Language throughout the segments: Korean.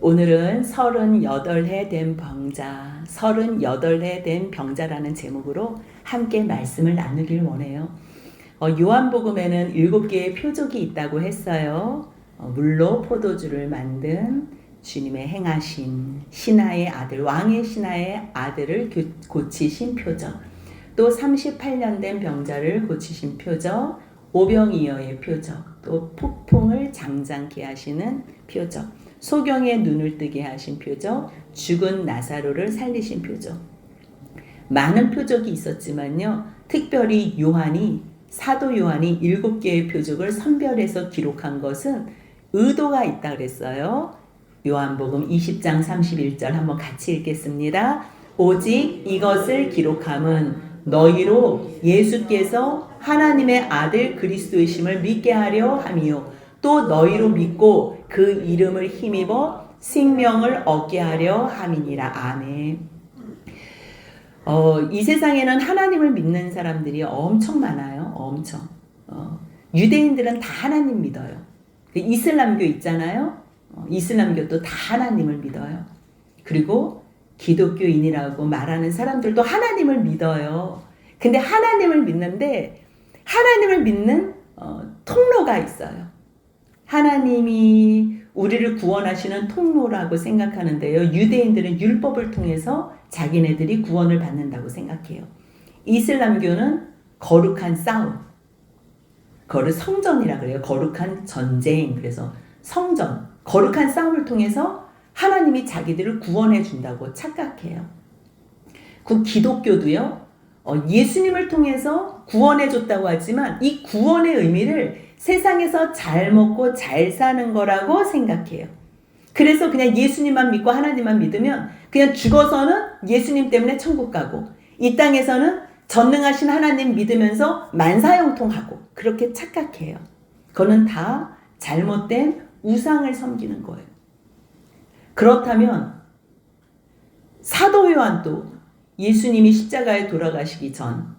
오늘은 38해 된 병자, 38해 된 병자라는 제목으로 함께 말씀을 나누길 원해요. 요한복음에는 7개의 표적이 있다고 했어요. 물로 포도주를 만든 주님의 행하신 신하의 아들, 왕의 신하의 아들을 고치신 표적, 또 38년 된 병자를 고치신 표적, 오병이어의 표적, 또 폭풍을 잠잠케 하시는 표적, 소경의 눈을 뜨게 하신 표적, 죽은 나사로를 살리신 표적. 많은 표적이 있었지만요, 특별히 사도 요한이 7개의 표적을 선별해서 기록한 것은 의도가 있다 그랬어요. 요한복음 20장 31절 한번 같이 읽겠습니다. 오직 이것을 기록함은 너희로 예수께서 하나님의 아들 그리스도이심을 믿게 하려 함이요, 또 너희로 믿고 그 이름을 힘입어 생명을 얻게 하려 함이니라. 아멘. 이 세상에는 하나님을 믿는 사람들이 엄청 많아요. 엄청. 유대인들은 다 하나님 믿어요. 이슬람교 있잖아요. 이슬람교도 다 하나님을 믿어요. 그리고 기독교인이라고 말하는 사람들도 하나님을 믿어요. 근데 하나님을 믿는데 하나님을 믿는 통로가 있어요. 하나님이 우리를 구원하시는 통로라고 생각하는데요, 유대인들은 율법을 통해서 자기네들이 구원을 받는다고 생각해요. 이슬람교는 거룩한 싸움, 그거를 성전이라 그래요. 거룩한 전쟁. 그래서 성전, 거룩한 싸움을 통해서 하나님이 자기들을 구원해 준다고 착각해요. 그 기독교도요, 예수님을 통해서 구원해 줬다고 하지만 이 구원의 의미를 세상에서 잘 먹고 잘 사는 거라고 생각해요. 그래서 그냥 예수님만 믿고 하나님만 믿으면 그냥 죽어서는 예수님 때문에 천국 가고, 이 땅에서는 전능하신 하나님 믿으면서 만사형통하고, 그렇게 착각해요. 그거는 다 잘못된 우상을 섬기는 거예요. 그렇다면 사도 요한도 예수님이 십자가에 돌아가시기 전,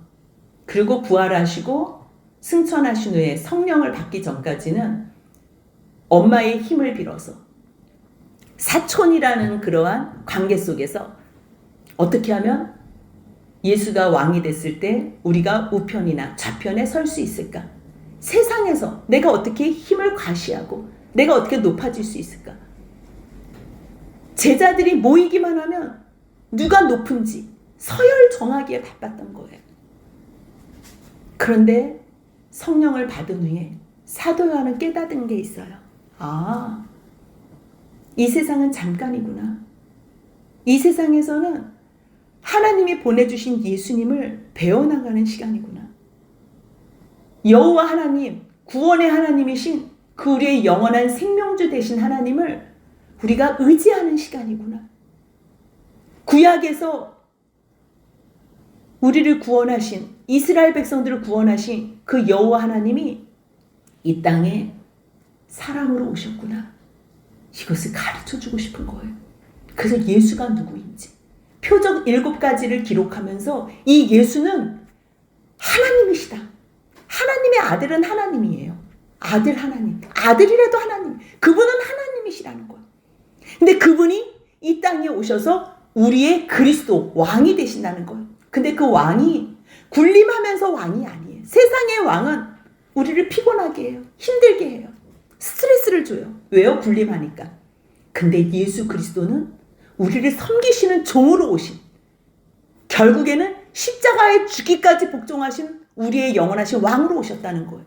그리고 부활하시고 승천하신 후에 성령을 받기 전까지는 엄마의 힘을 빌어서 사촌이라는 그러한 관계 속에서 어떻게 하면 예수가 왕이 됐을 때 우리가 우편이나 좌편에 설 수 있을까? 세상에서 내가 어떻게 힘을 과시하고 내가 어떻게 높아질 수 있을까? 제자들이 모이기만 하면 누가 높은지 서열 정하기에 바빴던 거예요. 그런데 성령을 받은 후에 사도 요한은 깨닫은 게 있어요. 이 세상은 잠깐이구나. 이 세상에서는 하나님이 보내주신 예수님을 배워나가는 시간이구나. 여호와 하나님, 구원의 하나님이신 그 우리의 영원한 생명주 되신 하나님을 우리가 의지하는 시간이구나. 구약에서 우리를 구원하신, 이스라엘 백성들을 구원하신 그 여호와 하나님이 이 땅에 사람으로 오셨구나. 이것을 가르쳐주고 싶은 거예요. 그래서 예수가 누구인지 표적 7가지를 기록하면서 이 예수는 하나님이시다. 하나님의 아들은 하나님이에요. 아들 하나님. 아들이라도 하나님. 그분은 하나님이시라는 거예요. 근데 그분이 이 땅에 오셔서 우리의 그리스도 왕이 되신다는 거예요. 근데 그 왕이 군림하면서 왕이 아니에요. 세상의 왕은 우리를 피곤하게 해요. 힘들게 해요. 스트레스를 줘요. 왜요? 군림하니까. 근데 예수 그리스도는 우리를 섬기시는 종으로 오신, 결국에는 십자가에 죽기까지 복종하신 우리의 영원하신 왕으로 오셨다는 거예요.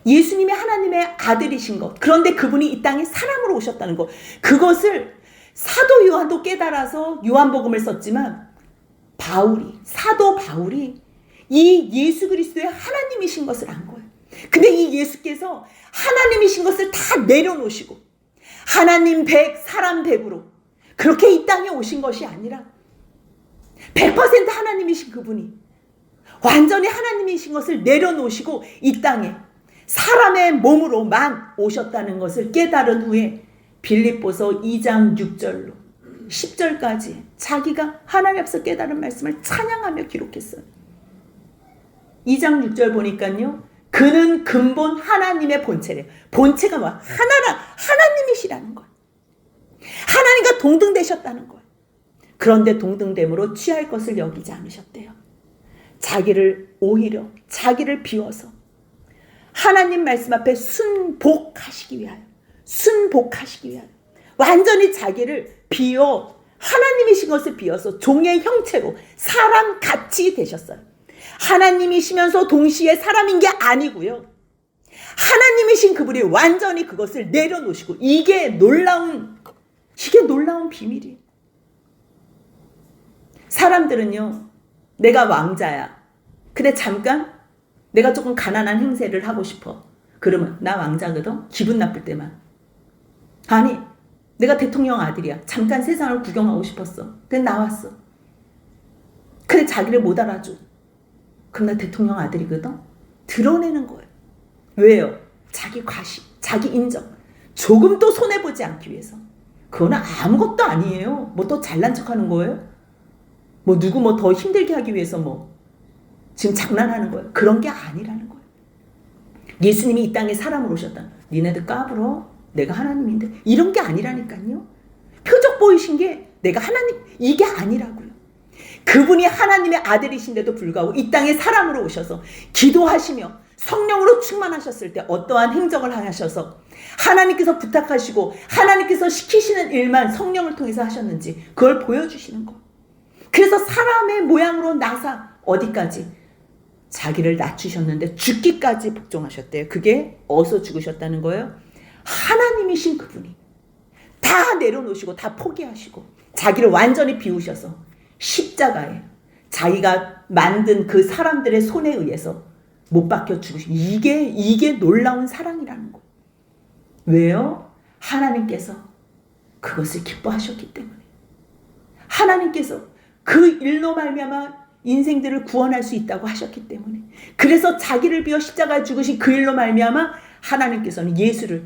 예수님이 하나님의 아들이신 것, 그런데 그분이 이 땅에 사람으로 오셨다는 것, 그것을 사도 요한도 깨달아서 요한복음을 썼지만 사도 바울이 이 예수 그리스도의 하나님이신 것을 안 거예요. 근데 이 예수께서 하나님이신 것을 다 내려놓으시고 하나님 100, 사람 100으로 그렇게 이 땅에 오신 것이 아니라 100% 하나님이신 그분이 완전히 하나님이신 것을 내려놓으시고 이 땅에 사람의 몸으로만 오셨다는 것을 깨달은 후에 빌립보서 2장 6절로 10절까지 자기가 하나님 앞에서 깨달은 말씀을 찬양하며 기록했어요. 2장 6절 보니까요, 그는 근본 하나님의 본체래요. 본체가 뭐야? 하나님이시라는 거예요. 하나님과 동등되셨다는 거예요. 그런데 동등됨으로 취할 것을 여기지 않으셨대요. 오히려 자기를 비워서 하나님 말씀 앞에 순복하시기 위하여 완전히 자기를 비워 하나님이신 것을 비워서 종의 형체로 사람같이 되셨어요. 하나님이시면서 동시에 사람인 게 아니고요. 하나님이신 그분이 완전히 그것을 내려놓으시고 이게 놀라운 비밀이에요. 사람들은요, 내가 왕자야. 근데 잠깐 내가 조금 가난한 행세를 하고 싶어. 그러면 나 왕자거든? 기분 나쁠 때만. 아니, 내가 대통령 아들이야. 잠깐 세상을 구경하고 싶었어. 근데 나왔어. 근데 자기를 못 알아줘. 그럼 나 대통령 아들이거든? 드러내는 거예요. 왜요? 자기 과시, 자기 인정. 조금 또 손해보지 않기 위해서. 그거는 아무것도 아니에요. 뭐 또 잘난 척하는 거예요? 뭐 누구 뭐 더 힘들게 하기 위해서 뭐 지금 장난하는 거예요? 그런 게 아니라는 거예요. 예수님이 이 땅에 사람으로 오셨다. 니네들 까불어? 내가 하나님인데. 이런 게 아니라니까요. 표적 보이신 게 내가 하나님, 이게 아니라고요. 그분이 하나님의 아들이신데도 불구하고 이 땅에 사람으로 오셔서 기도하시며 성령으로 충만하셨을 때 어떠한 행적을 하셔서 하나님께서 부탁하시고 하나님께서 시키시는 일만 성령을 통해서 하셨는지 그걸 보여주시는 거. 그래서 사람의 모양으로 나사 어디까지? 자기를 낮추셨는데 죽기까지 복종하셨대요. 그게 어디서 죽으셨다는 거예요? 하나님이신 그분이 다 내려놓으시고 다 포기하시고 자기를 완전히 비우셔서 십자가에 자기가 만든 그 사람들의 손에 의해서 못 박혀 죽으신 이게 놀라운 사랑이라는 거예요. 왜요? 하나님께서 그것을 기뻐하셨기 때문에. 하나님께서 그 일로 말미암아 인생들을 구원할 수 있다고 하셨기 때문에. 그래서 자기를 비워 십자가에 죽으신 그 일로 말미암아 하나님께서는 예수를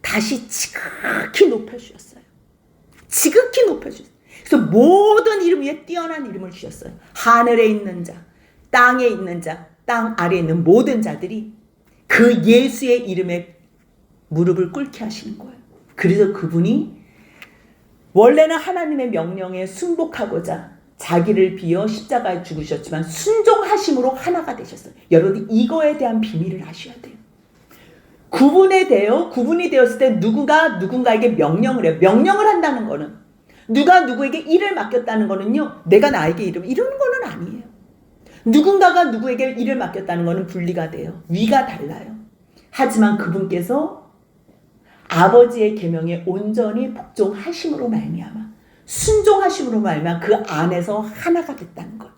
다시 지극히 높여주셨어요. 지극히 높여주셨어요. 그래서 모든 이름 위에 뛰어난 이름을 주셨어요. 하늘에 있는 자, 땅에 있는 자, 땅 아래에 있는 모든 자들이 그 예수의 이름에 무릎을 꿇게 하시는 거예요. 그래서 그분이 원래는 하나님의 명령에 순복하고자 자기를 비워 십자가에 죽으셨지만 순종하심으로 하나가 되셨어요. 여러분 이거에 대한 비밀을 아셔야 돼요. 구분이 되었을 때 누군가에게 명령을 해요. 명령을 한다는 거는 누가 누구에게 일을 맡겼다는 거는요. 내가 나에게 이러는 거는 아니에요. 누군가가 누구에게 일을 맡겼다는 거는 분리가 돼요. 위가 달라요. 하지만 그분께서 아버지의 계명에 온전히 복종하심으로 말미암아 순종하심으로 말미암아 그 안에서 하나가 됐다는 것.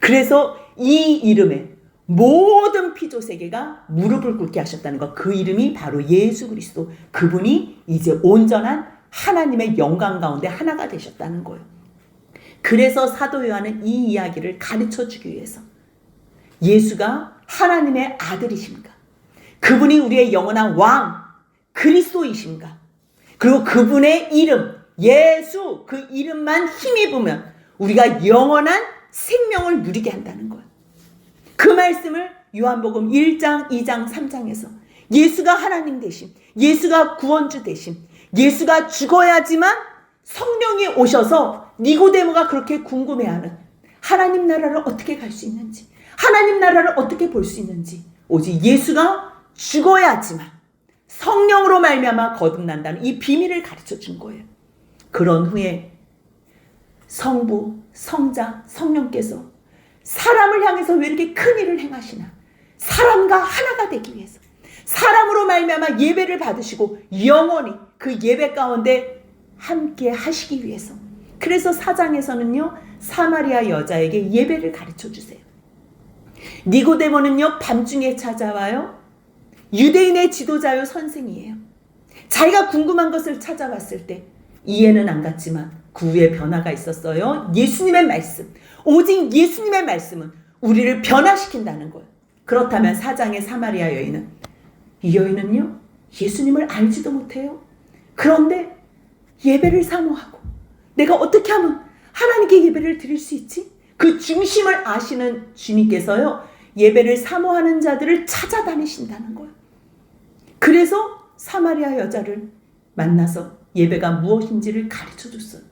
그래서 이 이름에 모든 피조세계가 무릎을 꿇게 하셨다는 것. 그 이름이 바로 예수 그리스도. 그분이 이제 온전한 하나님의 영광 가운데 하나가 되셨다는 거예요. 그래서 사도 요한은 이 이야기를 가르쳐주기 위해서 예수가 하나님의 아들이십니까? 그분이 우리의 영원한 왕 그리스도이신가? 그리고 그분의 이름 예수 그 이름만 힘입으면 우리가 영원한 생명을 누리게 한다는 거예요. 그 말씀을 요한복음 1장, 2장, 3장에서 예수가 하나님 되심, 예수가 구원주 되심, 예수가 죽어야지만 성령이 오셔서 니고데모가 그렇게 궁금해하는 하나님 나라를 어떻게 갈 수 있는지, 하나님 나라를 어떻게 볼 수 있는지 오직 예수가 죽어야지만 성령으로 말미암아 거듭난다는 이 비밀을 가르쳐 준 거예요. 그런 후에 성부, 성자, 성령께서 사람을 향해서 왜 이렇게 큰 일을 행하시나? 사람과 하나가 되기 위해서 사람으로 말미암아 예배를 받으시고 영원히 그 예배 가운데 함께 하시기 위해서. 그래서 4장에서는요 사마리아 여자에게 예배를 가르쳐 주세요. 니고데모는요 밤중에 찾아와요. 유대인의 지도자요 선생이에요. 자기가 궁금한 것을 찾아왔을 때 이해는 안 갔지만 그 후에 변화가 있었어요. 예수님의 말씀, 오직 예수님의 말씀은 우리를 변화시킨다는 거예요. 그렇다면 4장의 사마리아 여인은, 이 여인은요 예수님을 알지도 못해요. 그런데 예배를 사모하고 내가 어떻게 하면 하나님께 예배를 드릴 수 있지? 그 중심을 아시는 주님께서요 예배를 사모하는 자들을 찾아다니신다는 거예요. 그래서 사마리아 여자를 만나서 예배가 무엇인지를 가르쳐 줬어요.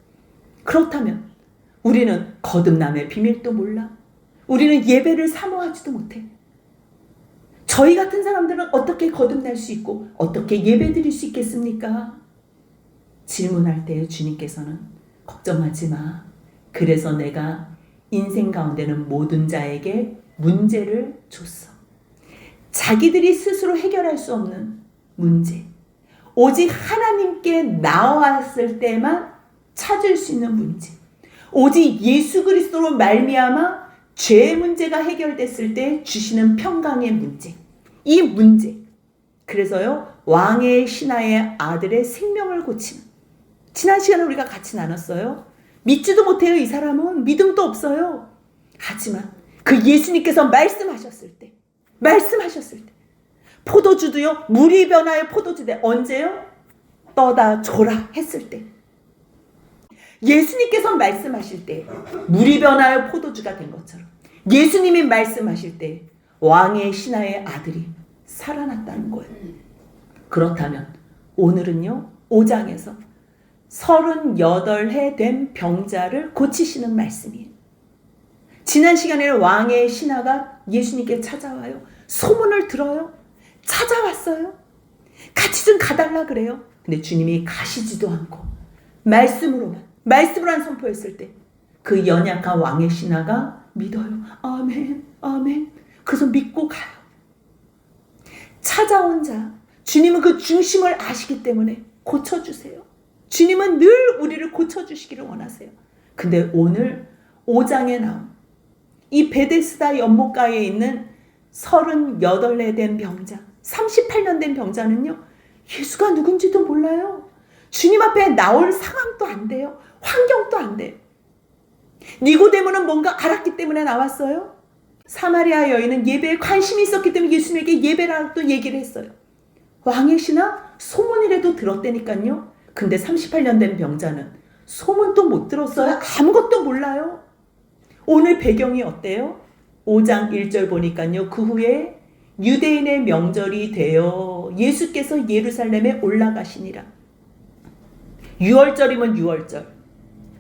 그렇다면 우리는 거듭남의 비밀도 몰라. 우리는 예배를 사모하지도 못해. 저희 같은 사람들은 어떻게 거듭날 수 있고 어떻게 예배 드릴 수 있겠습니까? 질문할 때 주님께서는 걱정하지 마. 그래서 내가 인생 가운데는 모든 자에게 문제를 줬어. 자기들이 스스로 해결할 수 없는 문제. 오직 하나님께 나왔을 때만 찾을 수 있는 문제. 오직 예수 그리스도로 말미암아 죄의 문제가 해결됐을 때 주시는 평강의 문제. 이 문제. 그래서요, 왕의 신하의 아들의 생명을 고치는. 지난 시간에 우리가 같이 나눴어요. 믿지도 못해요. 이 사람은 믿음도 없어요. 하지만 그 예수님께서 말씀하셨을 때 포도주도요, 물이 변하여 포도주되 언제요? 떠다 줘라 했을 때, 예수님께서 말씀하실 때 물이 변하여 포도주가 된 것처럼 예수님이 말씀하실 때 왕의 신하의 아들이 살아났다는 거예요. 그렇다면 오늘은요, 5장에서 38해 된 병자를 고치시는 말씀이에요. 지난 시간에는 왕의 신하가 예수님께 찾아와요. 소문을 들어요. 찾아왔어요. 같이 좀 가달라 그래요. 근데 주님이 가시지도 않고 말씀으로만 선포했을 때 그 연약한 왕의 신하가 믿어요. 아멘, 아멘. 그래서 믿고 가요. 찾아온 자, 주님은 그 중심을 아시기 때문에 고쳐주세요. 주님은 늘 우리를 고쳐주시기를 원하세요. 근데 오늘 5장에 나온 이 베데스다 연못가에 있는 38해 된 병자, 38년 된 병자는요, 예수가 누군지도 몰라요. 주님 앞에 나올 상황도 안 돼요. 환경도 안 돼요. 니고데모는 뭔가 알았기 때문에 나왔어요. 사마리아 여인은 예배에 관심이 있었기 때문에 예수님에게 예배라고 또 얘기를 했어요. 왕의 신하 소문이라도 들었다니까요. 근데 38년 된 병자는 소문도 못 들었어요. 아무것도 몰라요. 오늘 배경이 어때요? 5장 1절 보니까요. 그 후에 유대인의 명절이 되어 예수께서 예루살렘에 올라가시니라. 6월절이면 6월절,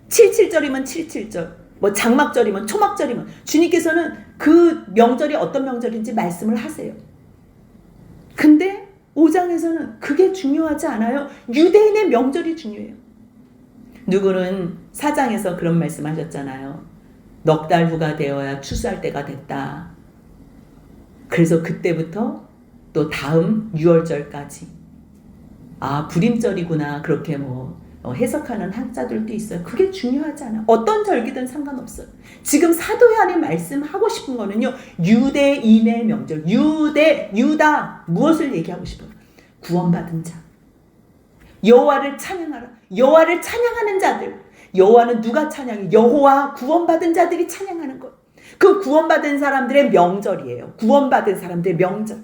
77절이면 77절, 뭐 장막절이면 초막절이면 주님께서는 그 명절이 어떤 명절인지 말씀을 하세요. 근데 5장에서는 그게 중요하지 않아요. 유대인의 명절이 중요해요. 누구는 4장에서 그런 말씀하셨잖아요. 넉 달 후가 되어야 추수할 때가 됐다. 그래서 그때부터 또 다음 6월절까지 불임절이구나 그렇게 해석하는 학자들도 있어요. 그게 중요하지 않아. 어떤 절기든 상관없어요. 지금 사도 요한이 말씀하고 싶은 거는요, 유대인의 명절, 유다 무엇을 얘기하고 싶어요? 구원받은 자, 여호와를 찬양하라. 여호와를 찬양하는 자들. 여호와는 누가 찬양해? 여호와 구원받은 자들이 찬양하는 것. 그 구원받은 사람들의 명절이에요. 구원받은 사람들의 명절.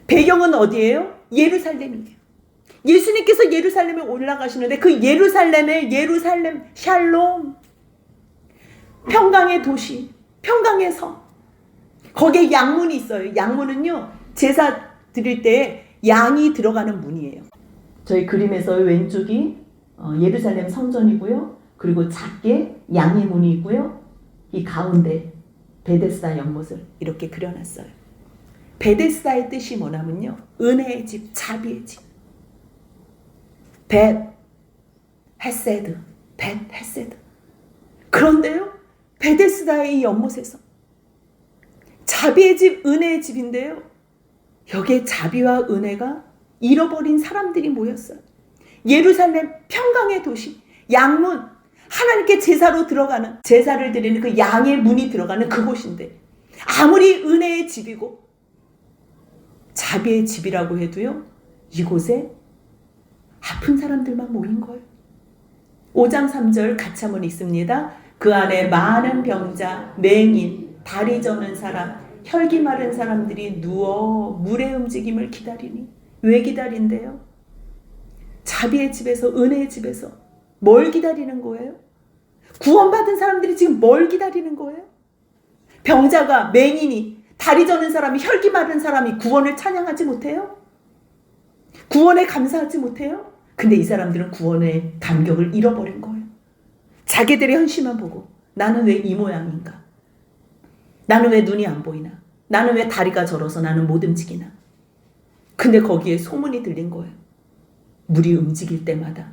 배경은 어디예요? 예루살렘이에요. 예수님께서 예루살렘에 올라가시는데 그 예루살렘 샬롬, 평강의 도시, 평강의 성, 거기에 양문이 있어요. 양문은요, 제사 드릴 때 양이 들어가는 문이에요. 저희 그림에서 왼쪽이 예루살렘 성전이고요. 그리고 작게 양의 문이 있고요. 이 가운데 베데스다 연못을 이렇게 그려놨어요. 베데스다의 뜻이 뭐냐면요, 은혜의 집, 자비의 집. 벳 헤세드. 그런데요, 베데스다의 이 연못에서 자비의 집, 은혜의 집인데요, 여기에 자비와 은혜가 잃어버린 사람들이 모였어요. 예루살렘 평강의 도시, 양문, 하나님께 제사로 들어가는, 제사를 드리는 그 양의 문이 들어가는 그곳인데, 아무리 은혜의 집이고 자비의 집이라고 해도요, 이곳에 아픈 사람들만 모인 거예요. 5장 3절 같이 한번 읽습니다. 그 안에 많은 병자, 맹인, 다리 저는 사람, 혈기 마른 사람들이 누워 물의 움직임을 기다리니. 왜 기다린대요? 자비의 집에서, 은혜의 집에서 뭘 기다리는 거예요? 구원받은 사람들이 지금 뭘 기다리는 거예요? 병자가, 맹인이, 다리 저는 사람이, 혈기 마른 사람이 구원을 찬양하지 못해요? 구원에 감사하지 못해요? 근데 이 사람들은 구원의 감격을 잃어버린 거예요. 자기들의 현실만 보고 나는 왜 이 모양인가? 나는 왜 눈이 안 보이나? 나는 왜 다리가 저려서 나는 못 움직이나? 근데 거기에 소문이 들린 거예요. 물이 움직일 때마다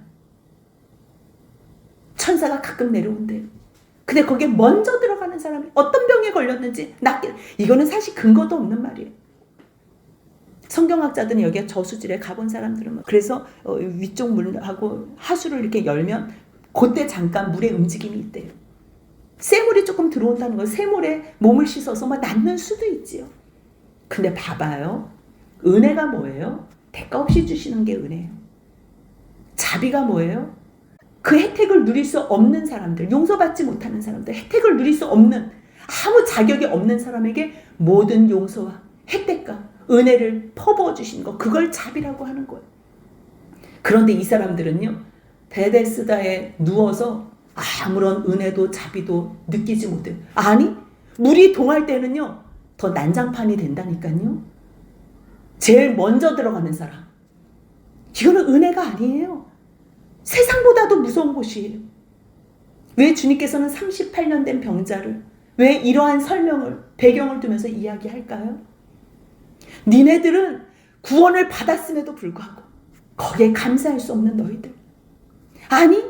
천사가 가끔 내려온대요. 근데 거기에 먼저 들어가는 사람이 어떤 병에 걸렸는지 낫게, 이거는 사실 근거도 없는 말이에요. 성경학자들은 여기에 저수지에 가본 사람들은 그래서 위쪽 물하고 하수를 이렇게 열면 그때 잠깐 물의 움직임이 있대요. 쇠물이 조금 들어온다는 거, 쇠물에 몸을 씻어서 막 낫는 수도 있지요. 근데 봐봐요. 은혜가 뭐예요? 대가 없이 주시는 게 은혜예요. 자비가 뭐예요? 그 혜택을 누릴 수 없는 사람들, 용서받지 못하는 사람들, 혜택을 누릴 수 없는, 아무 자격이 없는 사람에게 모든 용서와 혜택과 은혜를 퍼부어 주신 거, 그걸 자비라고 하는 거예요. 그런데 이 사람들은요, 베데스다에 누워서 아무런 은혜도 자비도 느끼지 못해요. 아니, 물이 동할 때는요, 더 난장판이 된다니까요. 제일 먼저 들어가는 사람. 이거는 은혜가 아니에요. 세상보다도 무서운 곳이에요. 왜 주님께서는 38년 된 병자를 왜 이러한 설명을, 배경을 두면서 이야기할까요? 니네들은 구원을 받았음에도 불구하고 거기에 감사할 수 없는 너희들. 아니,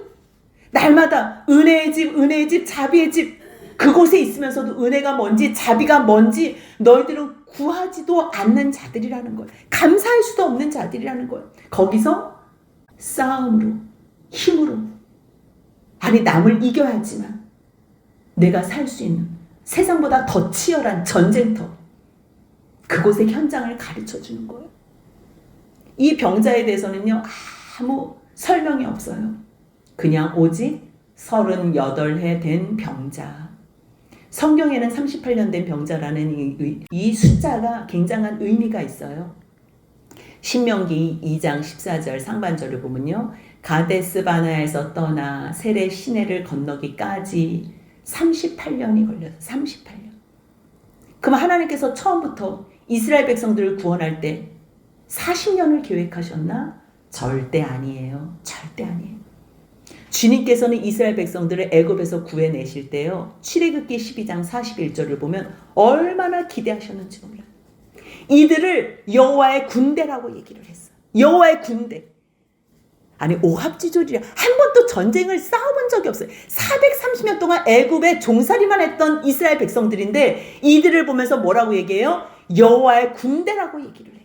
날마다 은혜의 집, 은혜의 집, 자비의 집, 그곳에 있으면서도 은혜가 뭔지 자비가 뭔지 너희들은 구하지도 않는 자들이라는 거예요. 감사할 수도 없는 자들이라는 거예요. 거기서 싸움으로, 힘으로, 아니 남을 이겨야지만 내가 살 수 있는 세상보다 더 치열한 전쟁터, 그곳의 현장을 가르쳐 주는 거예요. 이 병자에 대해서는요, 아무 설명이 없어요. 그냥 오직 38해 된 병자. 성경에는 38년 된 병자라는 이 숫자가 굉장한 의미가 있어요. 신명기 2장 14절 상반절을 보면요, 가데스 바나에서 떠나 세레 시내를 건너기까지 38년이 걸려서 38년. 그럼 하나님께서 처음부터 이스라엘 백성들을 구원할 때 40년을 계획하셨나? 절대 아니에요. 절대 아니에요. 주님께서는 이스라엘 백성들을 애굽에서 구해내실 때요, 출애굽기 12장 41절을 보면 얼마나 기대하셨는지 몰라요. 이들을 여호와의 군대라고 얘기를 했어요. 여호와의 군대. 아니, 오합지졸이라 한 번도 전쟁을 싸워본 적이 없어요. 430년 동안 애굽에 종살이만 했던 이스라엘 백성들인데 이들을 보면서 뭐라고 얘기해요? 여호와의 군대라고 얘기를 해요.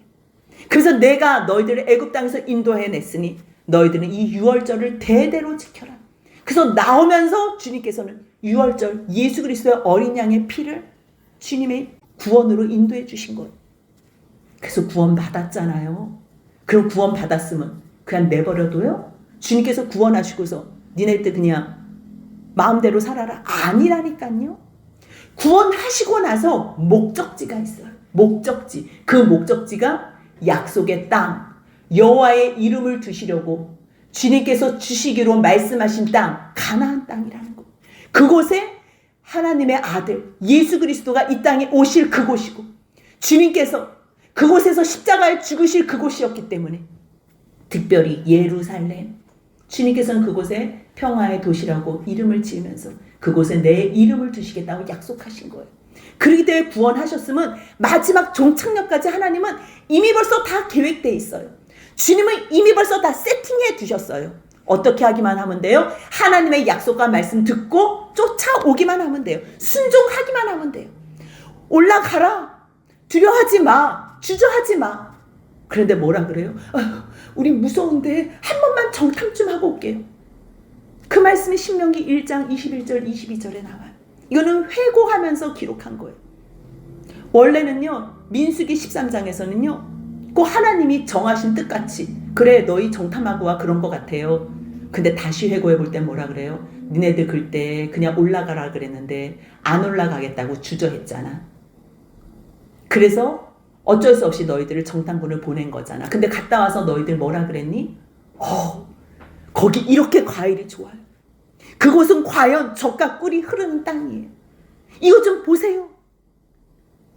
그래서 내가 너희들을 애굽 땅에서 인도해냈으니 너희들은 이 유월절을 대대로 지켜라. 그래서 나오면서 주님께서는 유월절 예수 그리스도의 어린 양의 피를 주님의 구원으로 인도해 주신 거예요. 그래서 구원 받았잖아요. 그럼 구원 받았으면 그냥 내버려둬요? 주님께서 구원하시고서 니네들 그냥 마음대로 살아라? 아니라니까요. 구원하시고 나서 목적지가 있어요. 목적지. 그 목적지가 약속의 땅, 여호와의 이름을 두시려고 주님께서 주시기로 말씀하신 땅, 가나안 땅이라는 것. 그곳에 하나님의 아들 예수 그리스도가 이 땅에 오실 그곳이고 주님께서 그곳에서 십자가에 죽으실 그곳이었기 때문에 특별히 예루살렘, 주님께서는 그곳에 평화의 도시라고 이름을 지으면서 그곳에 내 이름을 두시겠다고 약속하신 거예요. 그러기 때문에 구원하셨으면 마지막 종착역까지 하나님은 이미 벌써 다 계획되어 있어요. 주님은 이미 벌써 다 세팅해 두셨어요. 어떻게 하기만 하면 돼요? 하나님의 약속과 말씀 듣고 쫓아오기만 하면 돼요. 순종하기만 하면 돼요. 올라가라. 두려워하지 마. 주저하지 마. 그런데 뭐라 그래요? 우리 무서운데 한 번만 정탐 좀 하고 올게요. 그 말씀이 신명기 1장 21절 22절에 나와요. 이거는 회고하면서 기록한 거예요. 원래는요, 민수기 13장에서는요 그 하나님이 정하신 뜻같이 그래 너희 정탐하고 와 그런 것 같아요. 근데 다시 회고해 볼 때 뭐라 그래요? 니네들 그때 그냥 올라가라 그랬는데 안 올라가겠다고 주저했잖아. 그래서 어쩔 수 없이 너희들을 정탐꾼을 보낸 거잖아. 근데 갔다 와서 너희들 뭐라 그랬니? 거기 이렇게 과일이 좋아요. 그곳은 과연 젖과 꿀이 흐르는 땅이에요. 이거 좀 보세요.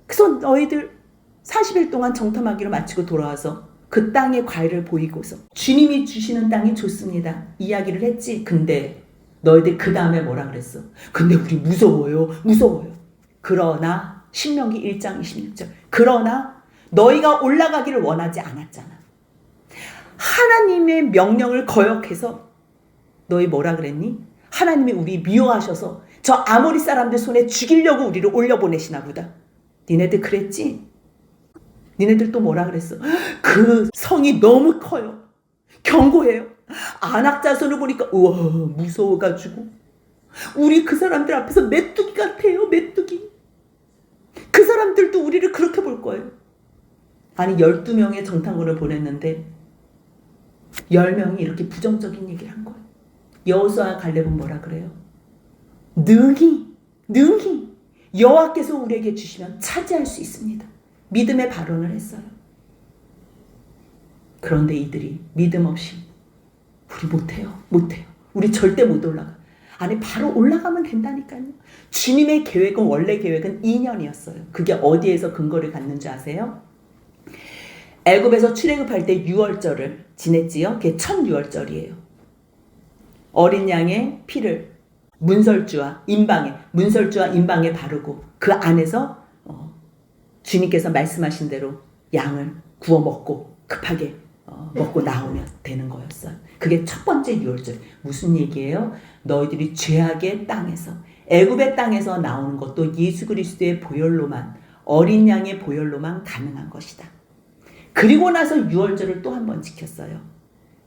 그래서 너희들 40일 동안 정탐하기로 마치고 돌아와서 그 땅의 과일을 보이고서 주님이 주시는 땅이 좋습니다. 이야기를 했지. 근데 너희들 그 다음에 뭐라 그랬어? 근데 우리 무서워요. 무서워요. 그러나 신명기 1장 26절 그러나 너희가 올라가기를 원하지 않았잖아. 하나님의 명령을 거역해서 너희 뭐라 그랬니? 하나님이 우리 미워하셔서 저 아모리 사람들 손에 죽이려고 우리를 올려보내시나 보다. 니네들 그랬지? 니네들 또 뭐라 그랬어? 그 성이 너무 커요. 견고해요. 안악 자손을 보니까 우와 무서워가지고 우리 그 사람들 앞에서 메뚜기 같아요. 메뚜기. 그 사람들도 우리를 그렇게 볼 거예요. 아니 12명의 정탐꾼을 보냈는데 10명이 이렇게 부정적인 얘기를 한 거예요. 여호수아와 갈렙은 뭐라 그래요? 능히 여호와께서 우리에게 주시면 차지할 수 있습니다. 믿음의 발언을 했어요. 그런데 이들이 믿음 없이 우리 못해요. 우리 절대 못 올라가. 아니 바로 올라가면 된다니까요. 주님의 계획은 원래 계획은 2년이었어요. 그게 어디에서 근거를 갖는지 아세요? 애굽에서 출애굽할 때 유월절을 지냈지요. 그게 첫 유월절이에요. 어린 양의 피를 문설주와 인방에 바르고 그 안에서 주님께서 말씀하신 대로 양을 구워 먹고 급하게 먹고 나오면 되는 거였어요. 그게 첫 번째 유월절. 무슨 얘기예요? 너희들이 죄악의 땅에서 애굽의 땅에서 나오는 것도 예수 그리스도의 보혈로만 어린 양의 보혈로만 가능한 것이다. 그리고 나서 유월절을 또 한 번 지켰어요.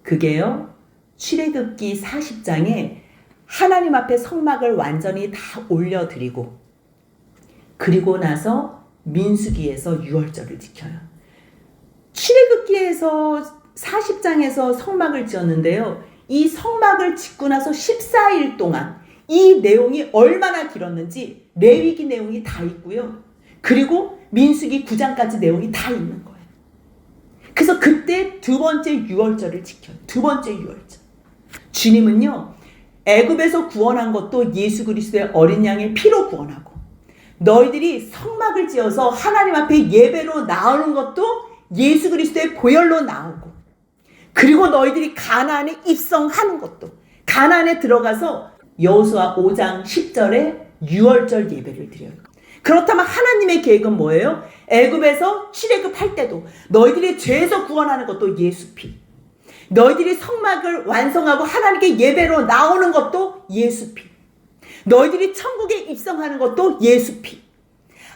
그게요. 출애굽기 40장에 하나님 앞에 성막을 완전히 다 올려드리고 그리고 나서 민수기에서 유월절을 지켜요. 출애굽기에서 40장에서 성막을 지었는데요. 이 성막을 짓고 나서 14일 동안 이 내용이 얼마나 길었는지 레위기 내용이 다 있고요. 그리고 민수기 9장까지 내용이 다 있는 거예요. 그래서 그때 두 번째 유월절을 지켜요. 두 번째 유월절. 주님은요. 애굽에서 구원한 것도 예수 그리스도의 어린 양의 피로 구원하고 너희들이 성막을 지어서 하나님 앞에 예배로 나오는 것도 예수 그리스도의 보혈로 나오고 그리고 너희들이 가나안에 입성하는 것도 가나안에 들어가서 여호수아 5장 10절에 유월절 예배를 드려요. 그렇다면 하나님의 계획은 뭐예요? 애굽에서 출애굽할 때도 너희들이 죄에서 구원하는 것도 예수 피 너희들이 성막을 완성하고 하나님께 예배로 나오는 것도 예수 피 너희들이 천국에 입성하는 것도 예수 피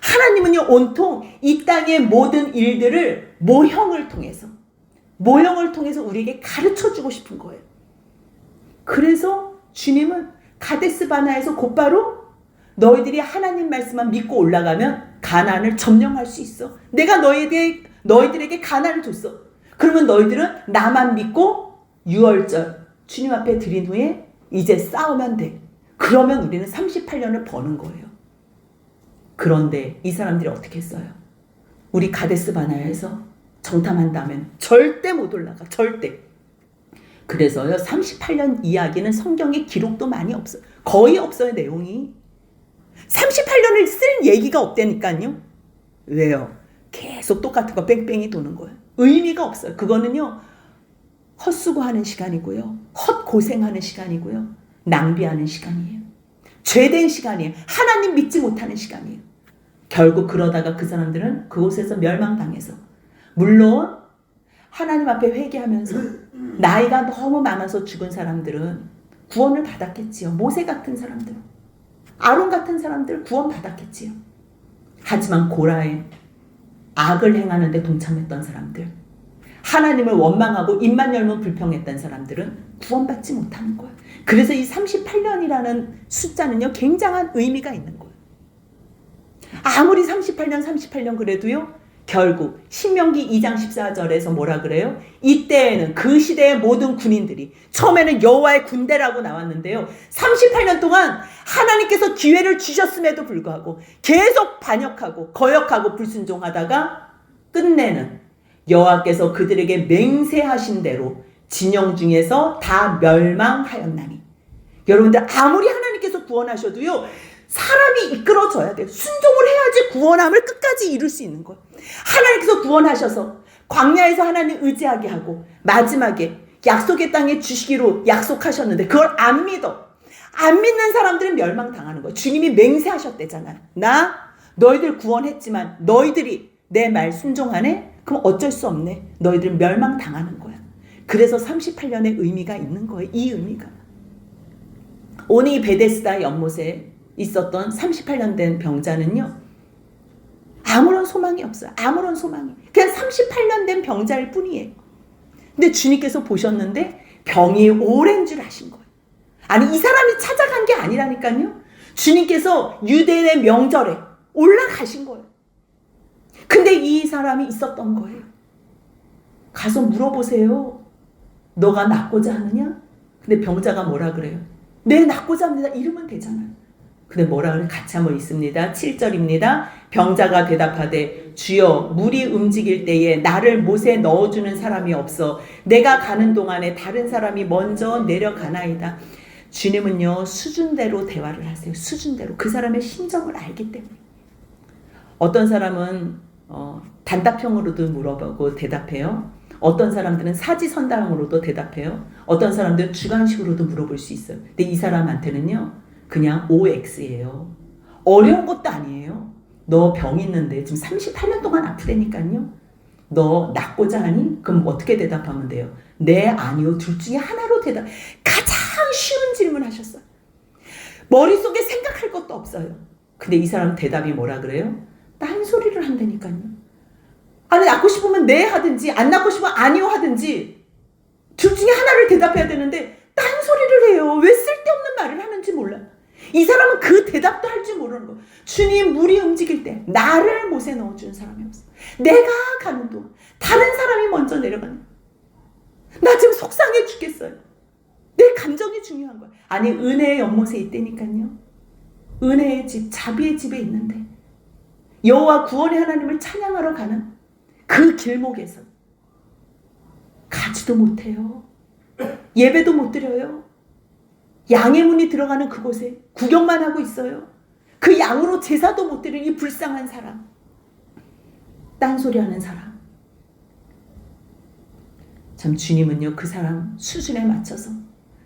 하나님은요 온통 이 땅의 모든 일들을 모형을 통해서 우리에게 가르쳐주고 싶은 거예요. 그래서 주님은 가데스 바네아에서 곧바로 너희들이 하나님 말씀만 믿고 올라가면 가나안을 점령할 수 있어. 내가 너희들에게 가나안을 줬어. 그러면 너희들은 나만 믿고 유월절 주님 앞에 드린 후에 이제 싸우면 돼. 그러면 우리는 38년을 버는 거예요. 그런데 이 사람들이 어떻게 했어요? 우리 가데스 바네아에서 정탐한다면 절대 못 올라가. 절대. 그래서요 38년 이야기는 성경에 기록도 많이 없어요. 거의 없어요. 내용이. 38년을 쓸 얘기가 없다니까요. 왜요? 계속 똑같은 거 뺑뺑이 도는 거예요. 의미가 없어요. 그거는요 헛수고하는 시간이고요. 헛고생하는 시간이고요. 낭비하는 시간이에요. 죄된 시간이에요. 하나님 믿지 못하는 시간이에요. 결국 그러다가 그 사람들은 그곳에서 멸망당해서 물론 하나님 앞에 회개하면서 나이가 너무 많아서 죽은 사람들은 구원을 받았겠지요. 모세 같은 사람들, 아론 같은 사람들 구원 받았겠지요. 하지만 고라에 악을 행하는 데 동참했던 사람들, 하나님을 원망하고 입만 열면 불평했던 사람들은 구원받지 못하는 거예요. 그래서 이 38년이라는 숫자는요 굉장한 의미가 있는 거예요. 아무리 38년 그래도요 결국 신명기 2장 14절에서 뭐라 그래요? 이때에는 그 시대의 모든 군인들이 처음에는 여호와의 군대라고 나왔는데요. 38년 동안 하나님께서 기회를 주셨음에도 불구하고 계속 반역하고 거역하고 불순종하다가 끝내는 여호와께서 그들에게 맹세하신 대로 진영 중에서 다 멸망하였나니. 여러분들 아무리 하나님께서 구원하셔도요 사람이 이끌어져야 돼요. 순종을 해야지 구원함을 끝까지 이룰 수 있는 거예요. 하나님께서 구원하셔서 광야에서 하나님 의지하게 하고 마지막에 약속의 땅에 주시기로 약속하셨는데 그걸 안 믿어. 안 믿는 사람들은 멸망당하는 거야. 주님이 맹세하셨대잖아요. 나 너희들 구원했지만 너희들이 내 말 순종하네? 그럼 어쩔 수 없네. 너희들은 멸망당하는 거야. 그래서 38년의 의미가 있는 거예요. 이 의미가. 오늘 이 베데스다 연못에 있었던 38년 된 병자는요. 아무런 소망이 없어요. 아무런 소망이. 그냥 38년 된 병자일 뿐이에요. 근데 주님께서 보셨는데 병이 오랜 줄 아신 거예요. 아니 이 사람이 찾아간 게 아니라니까요. 주님께서 유대인의 명절에 올라가신 거예요. 근데 이 사람이 있었던 거예요. 가서 물어보세요. 너가 낫고자 하느냐? 근데 병자가 뭐라 그래요? 네, 낫고자 합니다. 이러면 되잖아요. 근데 뭐라 그래? 같이 한번 있습니다. 7절입니다. 병자가 대답하되 주여 물이 움직일 때에 나를 못에 넣어주는 사람이 없어 내가 가는 동안에 다른 사람이 먼저 내려가나이다. 주님은요 수준대로 대화를 하세요. 수준대로. 그 사람의 심정을 알기 때문에. 어떤 사람은 단답형으로도 물어보고 대답해요. 어떤 사람들은 사지선다형으로도 대답해요. 어떤 사람들은 주관식으로도 물어볼 수 있어요. 근데 이 사람한테는요 그냥 OX예요. 어려운 것도 아니에요. 너 병 있는데 지금 38년 동안 아프다니까요. 너 낫고자 하니? 그럼 어떻게 대답하면 돼요? 네, 아니요. 둘 중에 하나로 대답. 가장 쉬운 질문 하셨어요. 머릿속에 생각할 것도 없어요. 근데 이 사람 대답이 뭐라 그래요? 딴소리를 한다니까요. 아니 낫고 싶으면 네 하든지 안 낫고 싶으면 아니요 하든지 둘 중에 하나를 대답해야 되는데 딴소리를 해요. 왜 쓸데없는 말을 하는지 몰라. 이 사람은 그 대답도 할 줄 모르는 거예요. 주님 물이 움직일 때 나를 못에 넣어주는 사람이 없어. 내가 가는 동안 다른 사람이 먼저 내려가는 거야. 나 지금 속상해 죽겠어요. 내 감정이 중요한 거야. 아니 은혜의 연못에 있다니까요. 은혜의 집, 자비의 집에 있는데 여호와 구원의 하나님을 찬양하러 가는 그 길목에서 가지도 못해요. 예배도 못 드려요. 양의 문이 들어가는 그곳에 구경만 하고 있어요. 그 양으로 제사도 못 드리는 이 불쌍한 사람. 딴소리하는 사람. 참 주님은요 그 사람 수준에 맞춰서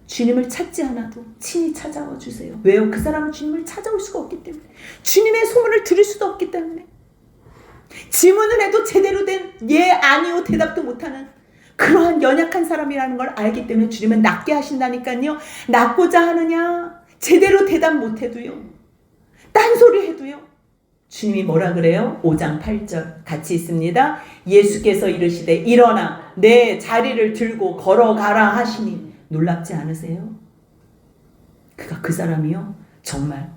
주님을 찾지 않아도 친히 찾아와 주세요. 왜요? 그 사람은 주님을 찾아올 수가 없기 때문에. 주님의 소문을 들을 수도 없기 때문에. 질문을 해도 제대로 된 예, 아니요 대답도 못하는 그러한 연약한 사람이라는 걸 알기 때문에 주님은 낫게 하신다니까요. 낫고자 하느냐? 제대로 대답 못해도요. 딴소리 해도요. 주님이 뭐라 그래요? 5장 8절 같이 있습니다. 예수께서 이르시되 일어나 내 자리를 들고 걸어가라 하시니 놀랍지 않으세요? 그가 그 사람이요. 정말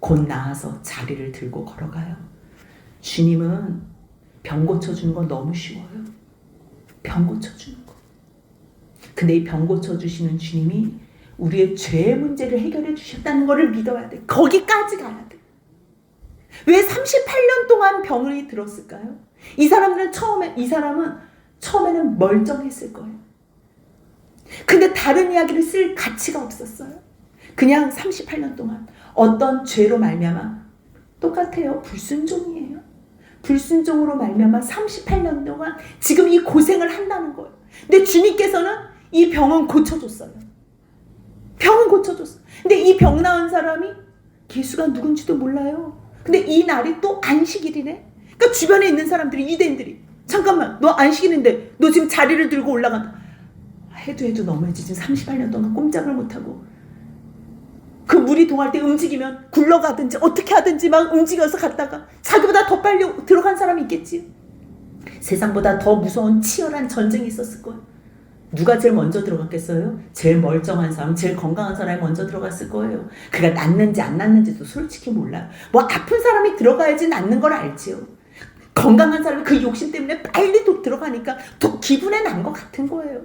곧 나아서 자리를 들고 걸어가요. 주님은 병 고쳐주는 건 너무 쉬워요. 병 고쳐주는 거. 근데 이 병 고쳐주시는 주님이 우리의 죄의 문제를 해결해 주셨다는 것을 믿어야 돼. 거기까지 가야 돼. 왜 38년 동안 병을 들었을까요? 이 사람은 처음에는 멀쩡했을 거예요. 근데 다른 이야기를 쓸 가치가 없었어요. 그냥 38년 동안 어떤 죄로 말미암아 똑같아요. 불순종이에요. 불순종으로 말미암아 38년 동안 지금 이 고생을 한다는 거예요. 근데 주님께서는 이 병은 고쳐줬어요. 병은 고쳐줬어요. 근데 이 병 나은 사람이 예수가 누군지도 몰라요. 근데 이 날이 또 안식일이네. 그러니까 주변에 있는 사람들이 유대인들이 잠깐만 너 안식일인데 너 지금 자리를 들고 올라간다. 해도 너무하지. 지금 38년 동안 꼼짝을 못하고 그 물이 동할 때 움직이면 굴러가든지 어떻게 하든지 막 움직여서 갔다가 자기보다 더 빨리 들어간 사람이 있겠지. 세상보다 더 무서운 치열한 전쟁이 있었을 거예요. 누가 제일 먼저 들어갔겠어요? 제일 멀쩡한 사람, 제일 건강한 사람이 먼저 들어갔을 거예요. 그가 낫는지 안 낫는지도 솔직히 몰라요. 뭐 아픈 사람이 들어가야지 낫는 걸 알지요. 건강한 사람이 그 욕심 때문에 빨리 들어가니까 더 기분에 난 것 같은 거예요.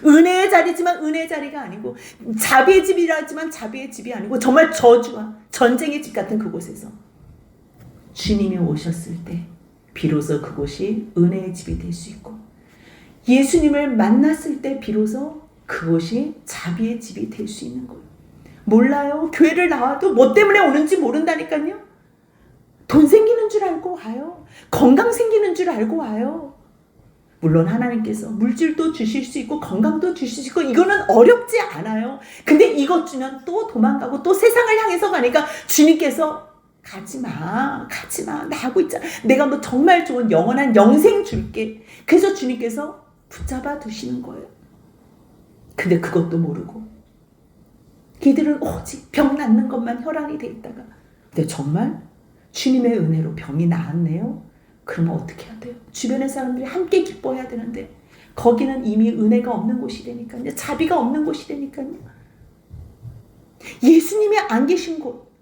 은혜의 자리지만 은혜의 자리가 아니고 자비의 집이라지만 자비의 집이 아니고 정말 저주와 전쟁의 집 같은 그곳에서 주님이 오셨을 때 비로소 그곳이 은혜의 집이 될 수 있고 예수님을 만났을 때 비로소 그곳이 자비의 집이 될 수 있는 거예요. 몰라요. 교회를 나와도 뭐 때문에 오는지 모른다니까요. 돈 생기는 줄 알고 와요. 건강 생기는 줄 알고 와요. 물론 하나님께서 물질도 주실 수 있고 건강도 주실 수 있고 이거는 어렵지 않아요. 근데 이것 주면 또 도망가고 또 세상을 향해서 가니까 주님께서 가지마 나 하고 있잖아. 내가 뭐 정말 좋은 영원한 영생 줄게. 그래서 주님께서 붙잡아 두시는 거예요. 근데 그것도 모르고 이들은 오직 병 낫는 것만 혈안이 돼 있다가 근데 정말 주님의 은혜로 병이 나았네요. 그러면 어떻게 해야 돼요? 주변의 사람들이 함께 기뻐해야 되는데 거기는 이미 은혜가 없는 곳이 되니까요. 자비가 없는 곳이 되니까요. 예수님이 안 계신 곳,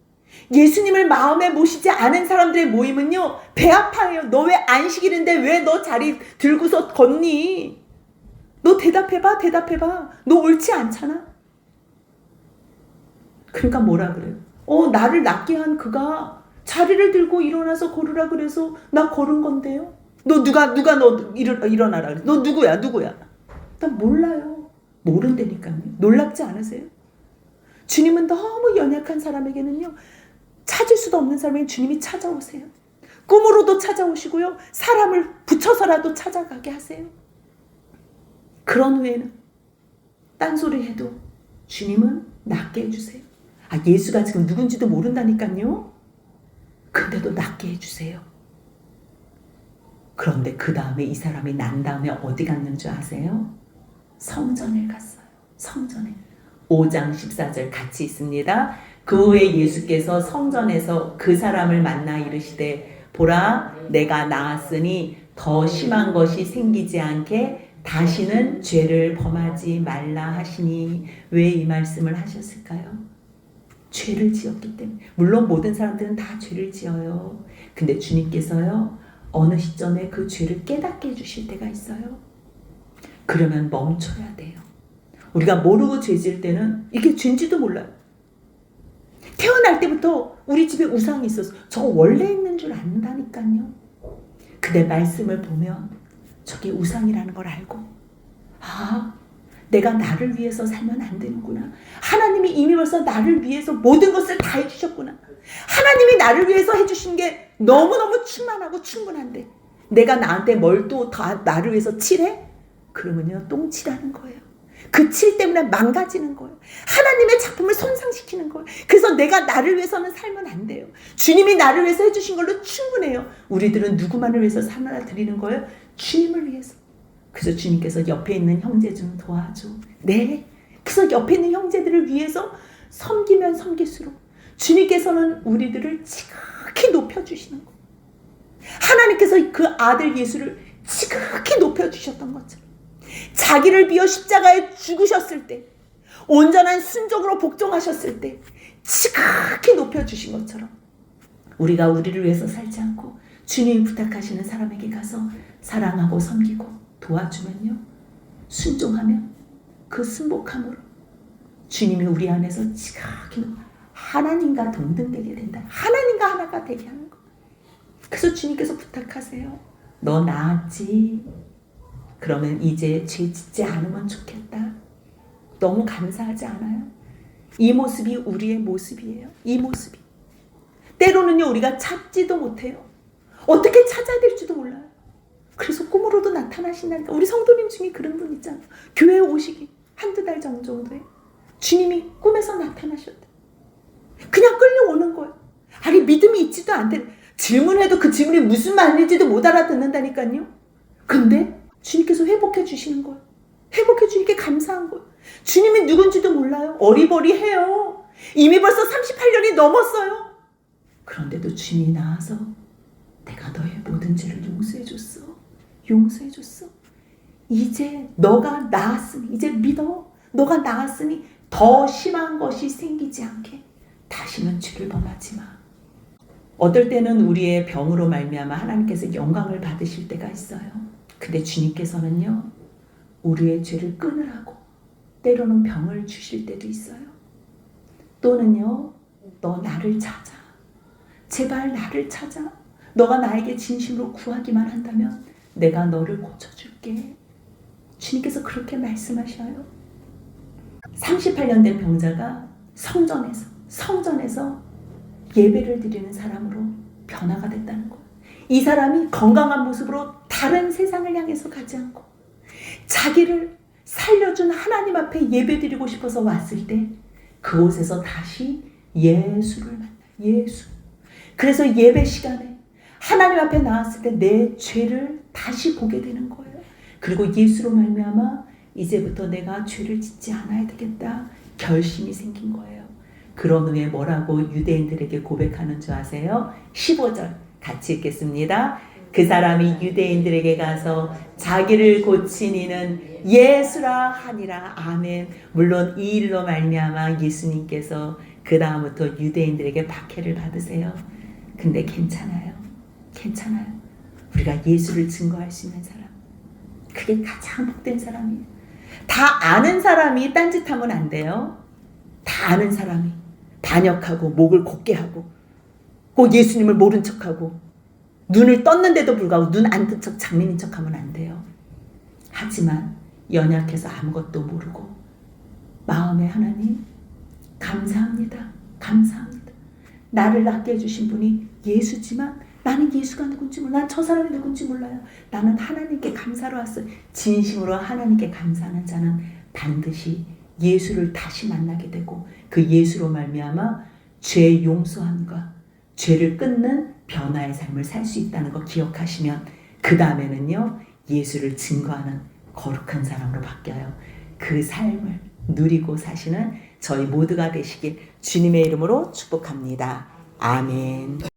예수님을 마음에 모시지 않은 사람들의 모임은요, 배 아파해요. 너 왜 안식일인데 왜 너 자리 들고서 걷니? 너 대답해봐. 너 옳지 않잖아. 그러니까 뭐라 그래요? 나를 낫게 한 그가 자리를 들고 일어나서 걸으라 그래서 나 걸은 건데요. 너 일어나라 그래. 너 누구야? 나 몰라요. 모른다니까요. 놀랍지 않으세요? 주님은 너무 연약한 사람에게는요, 찾을 수도 없는 사람에게 주님이 찾아오세요. 꿈으로도 찾아오시고요, 사람을 붙여서라도 찾아가게 하세요. 그런 후에는 딴소리 해도 주님은 낫게 해주세요. 예수가 지금 누군지도 모른다니까요. 근데도 낫게 해주세요. 그런데 그 다음에 이 사람이 난 다음에 어디 갔는 줄 아세요? 성전에 갔어요. 성전에. 5장 14절 같이 있습니다. 그 후에 예수께서 성전에서 그 사람을 만나 이르시되 보라 내가 나았으니 더 심한 것이 생기지 않게 다시는 죄를 범하지 말라 하시니 왜 이 말씀을 하셨을까요? 죄를 지었기 때문에. 물론 모든 사람들은 다 죄를 지어요. 근데 주님께서요, 어느 시점에 그 죄를 깨닫게 해주실 때가 있어요. 그러면 멈춰야 돼요. 우리가 모르고 죄 지을 때는 이게 죄인지도 몰라요. 태어날 때부터 우리 집에 우상이 있었어. 저 원래 있는 줄 안다니까요. 근데 말씀을 보면 저게 우상이라는 걸 알고 내가 나를 위해서 살면 안 되는구나. 하나님이 이미 벌써 나를 위해서 모든 것을 다 해주셨구나. 하나님이 나를 위해서 해주신 게 너무너무 충만하고 충분한데 내가 나한테 뭘 또 다 나를 위해서 칠해? 그러면요 똥칠하는 거예요. 그 칠 때문에 망가지는 거예요. 하나님의 작품을 손상시키는 거예요. 그래서 내가 나를 위해서는 살면 안 돼요. 주님이 나를 위해서 해주신 걸로 충분해요. 우리들은 누구만을 위해서 하나 드리는 거예요? 주님을 위해서. 그래서 주님께서 옆에 있는 형제 좀 도와줘. 네. 그래서 옆에 있는 형제들을 위해서 섬기면 섬길수록 주님께서는 우리들을 지극히 높여주시는 거예요. 하나님께서 그 아들 예수를 지극히 높여주셨던 것처럼 자기를 비워 십자가에 죽으셨을 때 온전한 순종으로 복종하셨을 때 지극히 높여주신 것처럼 우리가 우리를 위해서 살지 않고 주님이 부탁하시는 사람에게 가서 사랑하고 섬기고 도와주면요, 순종하면 그 순복함으로 주님이 우리 안에서 지극히 하나님과 동등되게 된다. 하나님과 하나가 되게 하는 거. 그래서 주님께서 부탁하세요. 너 나았지? 그러면 이제 죄 짓지 않으면 좋겠다. 너무 감사하지 않아요? 이 모습이 우리의 모습이에요. 이 모습이. 때로는요 우리가 찾지도 못해요. 어떻게 찾아야 될지도 몰라요. 그래서 꿈으로도 나타나신다니까. 우리 성도님 중에 그런 분 있잖아요. 교회에 오시기 한두 달 정도에 주님이 꿈에서 나타나셨대. 그냥 끌려오는 거예요. 아니 믿음이 있지도 않대. 질문해도 그 질문이 무슨 말인지도 못 알아듣는다니까요. 근데 주님께서 회복해 주시는 거예요. 회복해 주니까 감사한 거예요. 주님이 누군지도 몰라요. 어리버리해요. 이미 벌써 38년이 넘었어요. 그런데도 주님이 나와서 내가 너의 모든 죄를 용서해줬어. 용서해줬어. 이제 너가 나았으니 이제 믿어. 너가 나았으니 더 심한 것이 생기지 않게 다시는 죄를 범하지 마. 어떨 때는 우리의 병으로 말미암아 하나님께서 영광을 받으실 때가 있어요. 근데 주님께서는요 우리의 죄를 끊으라고 때로는 병을 주실 때도 있어요. 또는요 너 나를 찾아. 제발 나를 찾아. 너가 나에게 진심으로 구하기만 한다면 내가 너를 고쳐줄게. 주님께서 그렇게 말씀하셔요. 38년 된 병자가 성전에서 예배를 드리는 사람으로 변화가 됐다는 거예요. 이 사람이 건강한 모습으로 다 다른 세상을 향해서 가지 않고 자기를 살려준 하나님 앞에 예배드리고 싶어서 왔을 때 그곳에서 다시 예수를 만나요. 예수. 그래서 예배 시간에 하나님 앞에 나왔을 때 내 죄를 다시 보게 되는 거예요. 그리고 예수로 말미암아 이제부터 내가 죄를 짓지 않아야 되겠다 결심이 생긴 거예요. 그런 후에 뭐라고 유대인들에게 고백하는 줄 아세요? 15절 같이 읽겠습니다. 그 사람이 유대인들에게 가서 자기를 고친 이는 예수라 하니라. 아멘. 물론 이 일로 말미암아 예수님께서 그 다음부터 유대인들에게 박해를 받으세요. 근데 괜찮아요. 괜찮아요. 우리가 예수를 증거할 수 있는 사람, 그게 가장 복된 사람이에요. 다 아는 사람이 딴짓하면 안 돼요. 다 아는 사람이 반역하고 목을 곧게 하고 꼭 예수님을 모른 척하고 눈을 떴는데도 불구하고 눈 안 뜬 척 장민인 척하면 안 돼요. 하지만 연약해서 아무것도 모르고 마음에 하나님 감사합니다. 감사합니다. 나를 낫게 해주신 분이 예수지만 나는 예수가 누군지 몰라. 난 저 사람이 누군지 몰라요. 나는 하나님께 감사로 왔어요. 진심으로 하나님께 감사하는 자는 반드시 예수를 다시 만나게 되고 그 예수로 말미암아 죄 용서함과 죄를 끊는 변화의 삶을 살 수 있다는 거 기억하시면 그 다음에는요 예수를 증거하는 거룩한 사람으로 바뀌어요. 그 삶을 누리고 사시는 저희 모두가 되시길 주님의 이름으로 축복합니다. 아멘.